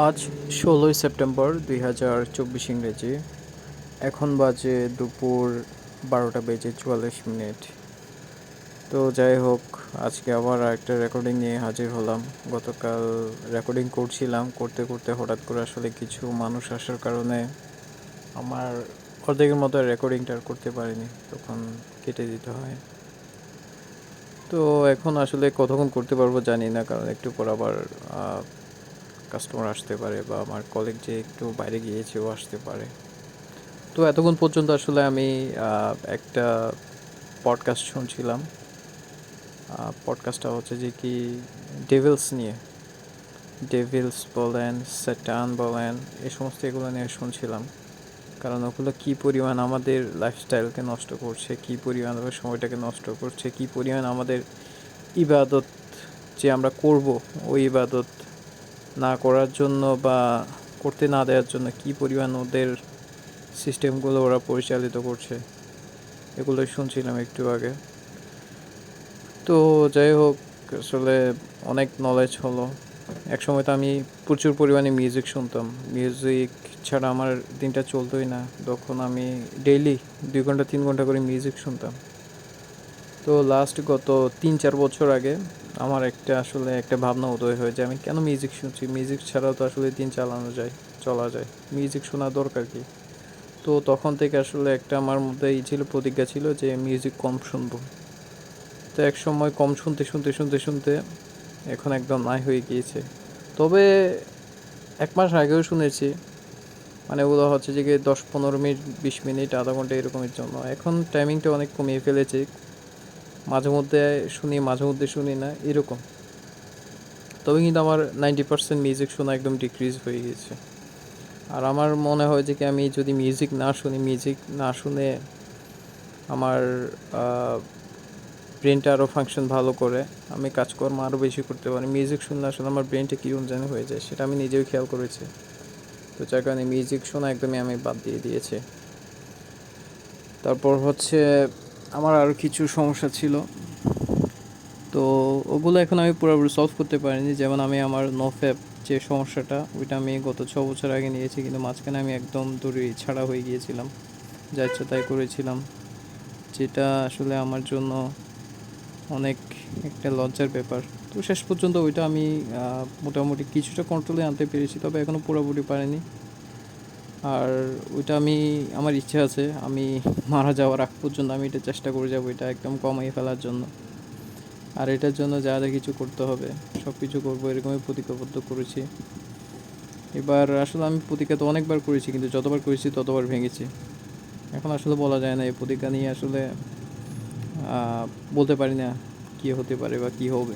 আজ ১৬ই সেপ্টেম্বর ২০২৪ ইংরেজি। এখন বাজে দুপুর ১২টা বেজে ৪৪ মিনিট। তো যাই হোক, আজকে আবার একটা রেকর্ডিং নিয়ে হাজির হলাম। গতকাল রেকর্ডিং করছিলাম, করতে করতে হঠাৎ করে আসলে কিছু মানুষ আসার কারণে আমার অর্ধেকের মতো রেকর্ডিংটা আর করতে পারিনি, তখন কেটে দিতে হয়। তো এখন আসলে কতক্ষণ করতে পারবো জানি না, কারণ একটু পর আবার কাস্টমার আসতে পারে বা আমার কলিগ যে একটু বাইরে গিয়েছে ও আসতে পারে। তো এতক্ষণ পর্যন্ত আসলে আমি একটা পডকাস্ট শুনছিলাম। পডকাস্টটা হচ্ছে যে কি ডেভিলস নিয়ে, ডেভিলস বলেন, স্যাটান বলেন, এই সমস্ত এগুলো নিয়ে শুনছিলাম। কারণ ওগুলো কী পরিমাণ আমাদের লাইফস্টাইলকে নষ্ট করছে, কী পরিমাণ আমাদের সময়টাকে নষ্ট করছে, কী পরিমাণ আমাদের ইবাদত যে আমরা করব, ওই ইবাদত না করার জন্য বা করতে না দেওয়ার জন্য কী পরিমাণ ওদের সিস্টেমগুলো ওরা পরিচালিত করছে, এগুলোই শুনছিলাম একটু আগে। তো যাই হোক, আসলে অনেক নলেজ হলো। একসময় তো আমি প্রচুর পরিমাণে মিউজিক শুনতাম, মিউজিক ছাড়া আমার দিনটা চলতোই না। তখন আমি ডেইলি 2 ঘন্টা 3 ঘন্টা করে মিউজিক শুনতাম। তো লাস্ট গত 3-4 বছর আগে আমার আসলে একটা ভাবনা উদয় হয় যে আমি কেন মিউজিক শুনছি, মিউজিক ছাড়াও তো আসলে দিন চালানো যায়, চলা যায়, মিউজিক শোনা দরকার কি। তো তখন থেকে আসলে একটা আমার মধ্যে ছিল, প্রতিজ্ঞা ছিল যে মিউজিক কম শুনবো। তো এক সময় কম শুনতে শুনতে শুনতে শুনতে এখন একদম নাই হয়ে গিয়েছে। তবে 1 মাস আগেও শুনেছি, মানে ওগুলো হচ্ছে যে গিয়ে 10-15 মিনিট, 20 মিনিট, আধা ঘন্টা এরকমের জন্য। এখন টাইমিংটা অনেক কমিয়ে ফেলেছি, মাঝে মধ্যে শুনি, মাঝে মধ্যে শুনি না, এরকম। তবে কিন্তু আমার 90% মিউজিক শোনা একদম ডিক্রিজ হয়ে গেছে। আর আমার মনে হয় যে কি আমি যদি মিউজিক না শুনি, মিউজিক না শুনে আমার ব্রেনটা আরও ফাংশন ভালো করে, আমি কাজকর্ম আরও বেশি করতে পারি। মিউজিক শুনলে আসলে আমার ব্রেনটা কীরকম যেন হয়ে যায়, সেটা আমি নিজেও খেয়াল করেছি। তো যার কারণে মিউজিক শোনা একদমই আমি বাদ দিয়ে দিয়েছি। তারপর হচ্ছে আমার আরও কিছু সমস্যা ছিল, তো ওগুলো এখন আমি পুরোপুরি সলভ করতে পারিনি। যেমন আমি আমার নোফ্যাপ যে সমস্যাটা, ওইটা আমি গত 6 বছর আগে নিয়েছি, কিন্তু মাঝখানে আমি একদম দড়ি ছাড়া হয়ে গিয়েছিলাম, যা ইচ্ছা তাই করেছিলাম, যেটা আসলে আমার জন্য অনেক একটা লজ্জার ব্যাপার। তো শেষ পর্যন্ত ওইটা আমি মোটামুটি কিছুটা কন্ট্রোলে আনতে পেরেছি, তবে এখনও পুরোপুরি পারিনি। আর ওইটা আমার ইচ্ছা আছে, আমি মারা যাওয়ার আগ পর্যন্ত আমি এটা চেষ্টা করে যাবো, এটা একদম কমিয়ে ফেলার জন্য। আর এটার জন্য যা যা কিছু করতে হবে সব কিছু করবো, এরকমই প্রতিজ্ঞাবদ্ধ করেছি। এবার আসলে আমি প্রতিজ্ঞা তো অনেকবার করেছি, কিন্তু যতবার করেছি ততবার ভেঙেছি। এখন আসলে বলা যায় না এই প্রতিজ্ঞা নিয়ে আসলে বলতে পারি না কী হতে পারে বা কী হবে।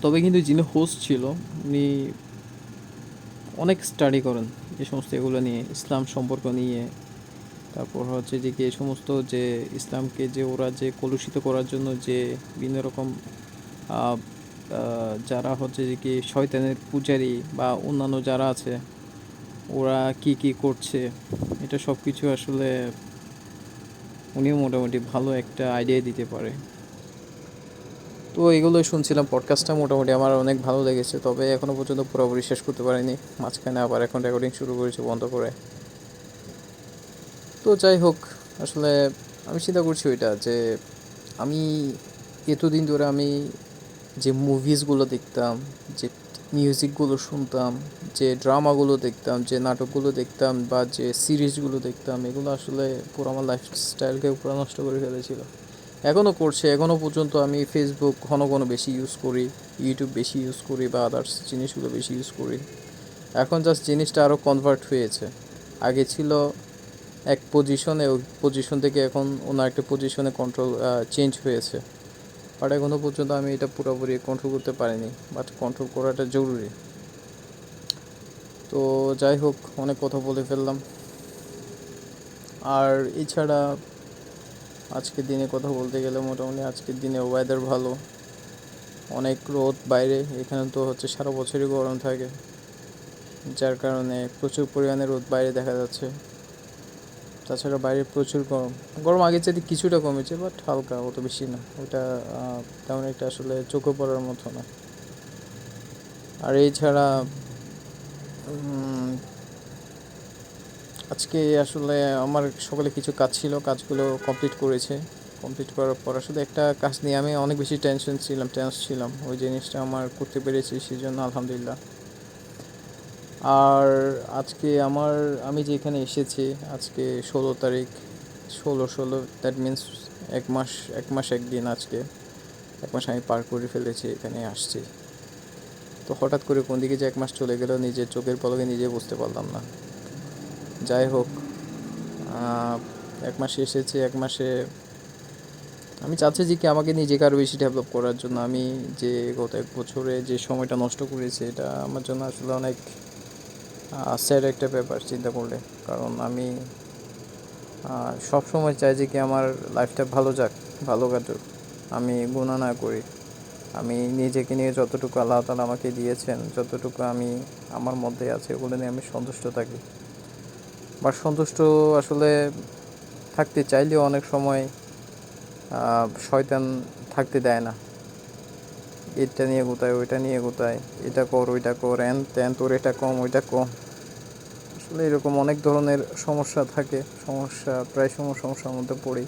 তবে কিন্তু যিনি হোস্ট ছিল, উনি অনেক স্টাডি করেন এই সমস্ত এগুলো নিয়ে, ইসলাম সম্পর্ক নিয়ে। তারপর হচ্ছে যে কি এই সমস্ত যে ইসলামকে যে ওরা যে কলুষিত করার জন্য যে বিভিন্ন রকম যারা হচ্ছে যে কি শয়তানের পূজারী বা অন্যান্য যারা আছে, ওরা কি কি করছে, এটা সব কিছু আসলে উনিও মোটামুটি ভালো একটা আইডিয়া দিতে পারে। তো এগুলোই শুনছিলাম, পডকাস্টটা মোটামুটি আমার অনেক ভালো লেগেছে, তবে এখনও পর্যন্ত পুরোপুরি শেষ করতে পারিনি। মাঝখানে আবার এখন রেকর্ডিং শুরু করেছি বন্ধ করে। তো যাই হোক, আসলে আমি চিন্তা করছি ওইটা যে আমি এতদিন ধরে আমি যে মুভিসগুলো দেখতাম, যে মিউজিকগুলো শুনতাম, যে ড্রামাগুলো দেখতাম, যে নাটকগুলো দেখতাম বা যে সিরিজগুলো দেখতাম, এগুলো আসলে পুরো আমার লাইফস্টাইলকে পুরো নষ্ট করে ফেলেছিল। এখনও করছে, এখনও পর্যন্ত আমি ফেসবুক ঘন ঘন বেশি ইউজ করি, ইউটিউব বেশি ইউজ করি বা আদার্স জিনিসগুলো বেশি ইউজ করি। এখন জাস্ট জিনিসটা আরও কনভার্ট হয়েছে। আগে ছিল এক পজিশনে, ওই পজিশন থেকে এখন অন্য একটা পজিশনে কন্ট্রোল চেঞ্জ হয়েছে। বাট এখনও পর্যন্ত আমি এটা পুরোপুরি কন্ট্রোল করতে পারিনি, বাট কন্ট্রোল করাটা জরুরি। তো যাই হোক, অনেক কথা বলে ফেললাম। আর এছাড়া আজকের দিনে কথা বলতে গেলে মোটামুটি আজকের দিনে ওয়েদার ভালো, অনেক রোদ বাইরে। এখানে তো হচ্ছে সারা বছরই গরম থাকে, যার কারণে প্রচুর পরিমাণে রোদ বাইরে দেখা যাচ্ছে। তাছাড়া বাইরে প্রচুর গরম, গরম আগের চাইতে কিছুটা কমেছে, বাট হালকা, অত বেশি না। ওটা তেমন একটা আসলে চোখে পড়ার মতো না। আর এছাড়া আজকে আসলে আমার সকালে কিছু কাজ ছিল, কাজগুলো কমপ্লিট করার পর আসলে একটা কাজ নিয়ে আমি অনেক বেশি টেন্স ছিলাম, ওই জিনিসটা আমার করতে পেরেছি, সেই জন্য আলহামদুলিল্লাহ। আর আজকে আমি যেখানে এসেছি আজকে 16 তারিখ, 16 দ্যাট মিন্স এক মাস 1 দিন, আজকে 1 মাস আমি পার করে ফেলেছি, এখানে আসছি। তো হঠাৎ করে কোন দিকে যে 1 মাস চলে গেল নিজের চোখের পলকে নিজে বুঝতে পারলাম না। যাই হোক, 1 মাসে এসেছি, 1 মাসে আমি চাচ্ছি যে কি আমাকে নিজেকে আরও বেশি ডেভেলপ করার জন্য। আমি যে গত 1 বছরে যে সময়টা নষ্ট করেছি এটা আমার জন্য আসলে অনেক স্যাড একটা ব্যাপার চিন্তা করলে। কারণ আমি সব সময় চাই যে কি আমার লাইফটা ভালো যাক, ভালো কাটুক, আমি গুনাহ না করি। আমি নিজেকে নিয়ে যতটুকু আল্লাহ তাআলা আমাকে দিয়েছেন, যতটুকু আমি আমার মধ্যে আছে ওগুলো নিয়ে আমি সন্তুষ্ট থাকি। বা সন্তুষ্ট আসলে থাকতে চাইলেও অনেক সময় শয়তান থাকতে দেয় না। এটা নিয়ে গোতায়, ওইটা নিয়ে গোতায়, এটা কর ওইটা কর, ত্যান, তোর এটা কম ওইটা কম। আসলে এরকম অনেক ধরনের সমস্যা থাকে, প্রায় সমস্যার মধ্যে পড়ি।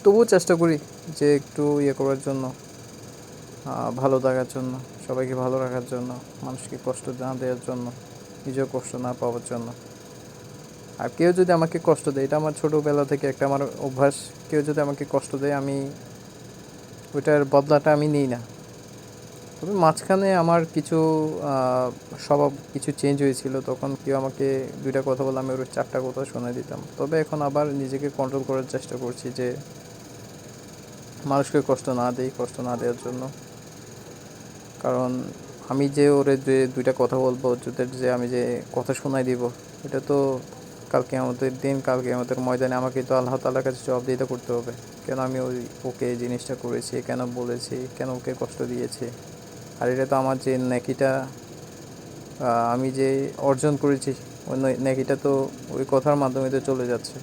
তবুও চেষ্টা করি যে একটু করার জন্য, ভালো থাকার জন্য, সবাইকে ভালো রাখার জন্য, মানুষকে কষ্ট না দেওয়ার জন্য, নিজেও কষ্ট না পাওয়ার জন্য। আর কেউ যদি আমাকে কষ্ট দেয়, এটা আমার ছোটোবেলা থেকে একটা আমার অভ্যাস, কেউ যদি আমাকে কষ্ট দেয় আমি ওইটার বদলাটা আমি নিই না। তবে মাঝখানে আমার কিছু স্বভাব কিছু চেঞ্জ হয়েছিল, তখন কেউ আমাকে 2টা কথা বললে আমি ওর 4টা কথা শুনে দিতাম। তবে এখন আবার নিজেকে কন্ট্রোল করার চেষ্টা করছি যে মানুষকে কষ্ট না দেওয়ার জন্য। কারণ আমি যে ওরে যে 2টা কথা বলবো, ওদের যে আমি যে কথা শোনাই দিব, এটা তো কালকে আমাদের ময়দানে আমাকে তো আল্লাহ তাআলার কাছে জবাবদিহিতা করতে হবে। কেন আমি ওকে এই জিনিসটা করেছি, কেন বলেছি, কেন ওকে কষ্ট দিয়েছি। আর এটা তো আমার যে নেকিটা আমি যে অর্জন করেছি, ওই নেকিটা তো ওই কথার মাধ্যমে তো চলে যাচ্ছে।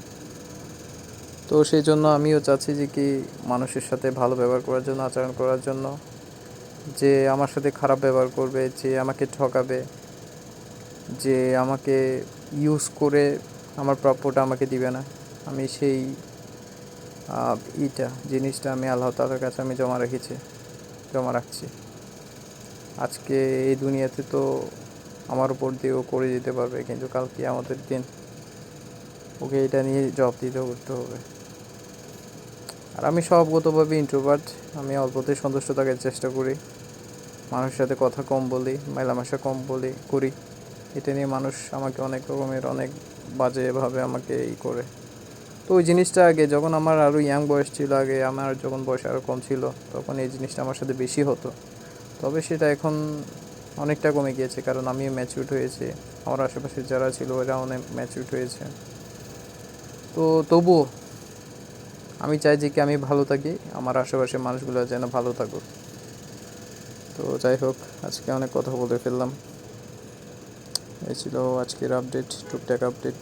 তো সেই জন্য আমিও চাচ্ছি যে কি মানুষের সাথে ভালো ব্যবহার করার জন্য, আচরণ করার জন্য। যে আমার সাথে খারাপ ব্যবহার করবে, যে আমাকে ঠকাবে, যে আমাকে ইউজ করে আমার প্রাপ্যটা আমাকে দিবে না, আমি সেই জিনিসটা আমি আল্লাহ তাআলার কাছে আমি জমা রাখছি। আজকে এই দুনিয়াতে তো আমার উপর দিয়েও করে দিতে পারবে, কিন্তু কালকে আমাদের দিন ওকে এটা নিয়ে জবাবদিহিতা করতে হবে। আর আমি স্বভাবগতভাবে ইন্ট্রোভার্ট, আমি অল্পতেই সন্তুষ্ট থাকার চেষ্টা করি, মানুষের সাথে কথা কম বলি, মেলামেশা করি। এটা নিয়ে মানুষ আমাকে অনেক রকমের অনেক বাজেভাবে আমাকে করে। তো ওই জিনিসটা আগে যখন আমার আরও ইয়াং বয়স ছিল, আগে আমার যখন বয়স আরও কম ছিল, তখন এই জিনিসটা আমার সাথে বেশি হতো। তবে সেটা এখন অনেকটা কমে গিয়েছে, কারণ আমিও ম্যাচিউরড হয়েছি, আমার আশেপাশে যারা ছিল ওরা অনেক ম্যাচিউরড হয়েছে। তো তবুও আমি চাই যে কি আমি ভালো থাকি, আমার আশেপাশের মানুষগুলো যেন ভালো থাকুক। তো যাই হোক, আজকে অনেক কথা বলে ফেললাম। এই ছিল আজকের আপডেট, টুকটাক আপডেট।